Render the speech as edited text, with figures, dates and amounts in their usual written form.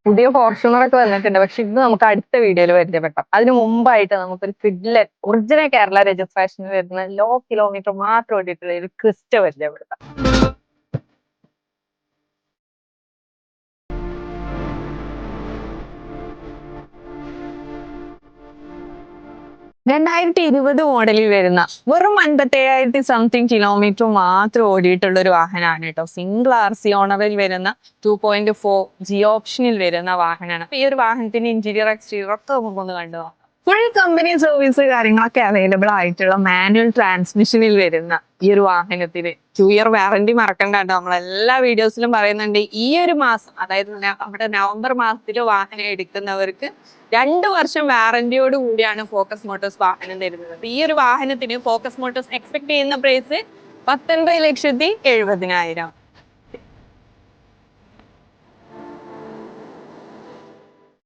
പുതിയ ഫോർച്യൂണർ ഒക്കെ വന്നിട്ടുണ്ട്. പക്ഷെ ഇത് നമുക്ക് അടുത്ത വീഡിയോയിൽ പരിചയപ്പെട്ടാം. അതിന് മുമ്പായിട്ട് നമുക്കൊരു കിഡ്ലൻ ഒറിജിനൽ കേരള രജിസ്ട്രേഷനിൽ വരുന്ന ലോ കിലോമീറ്റർ മാത്രം ഓടിയിട്ടുള്ള ഒരു ക്രിസ്റ്റ പരിചയപ്പെടുത്താം. 2020 മോഡലിൽ വരുന്ന വെറും 57,000 സംതിങ് കിലോമീറ്റർ മാത്രം ഓടിയിട്ടുള്ള ഒരു വാഹനമാണ് കേട്ടോ. സിംഗിൾ RC ഓണറിൽ വരുന്ന 2.4 ജി ഓപ്ഷനിൽ വരുന്ന വാഹനമാണ്. ഈ ഒരു വാഹനത്തിന്റെ ഇന്റീരിയർ എക്സ്റ്റീരിയർ ഒക്കെ നമുക്കൊന്ന് കണ്ടു. ഫുൾ കമ്പനി സർവീസ് കാര്യങ്ങളൊക്കെ അവൈലബിൾ ആയിട്ടുള്ള മാനുവൽ ട്രാൻസ്മിഷനിൽ വരുന്ന ഈ ഒരു വാഹനത്തിന് 2 ഇയർ വാറന്റി മറക്കണ്ട കേട്ടോ. നമ്മളെല്ലാ വീഡിയോസിലും പറയുന്നുണ്ട് ഈ ഒരു മാസം, അതായത് നമ്മുടെ നവംബർ മാസത്തിൽ വാഹനം എടുക്കുന്നവർക്ക് 2 വർഷം വാറന്റിയോട് കൂടിയാണ് ഫോക്കസ് മോട്ടോഴ്സ് വാഹനം തരുന്നത്. ഈ ഒരു വാഹനത്തിന് ഫോക്കസ് മോട്ടോഴ്സ് എക്സ്പെക്ട് ചെയ്യുന്ന പ്രൈസ് 19,70,000.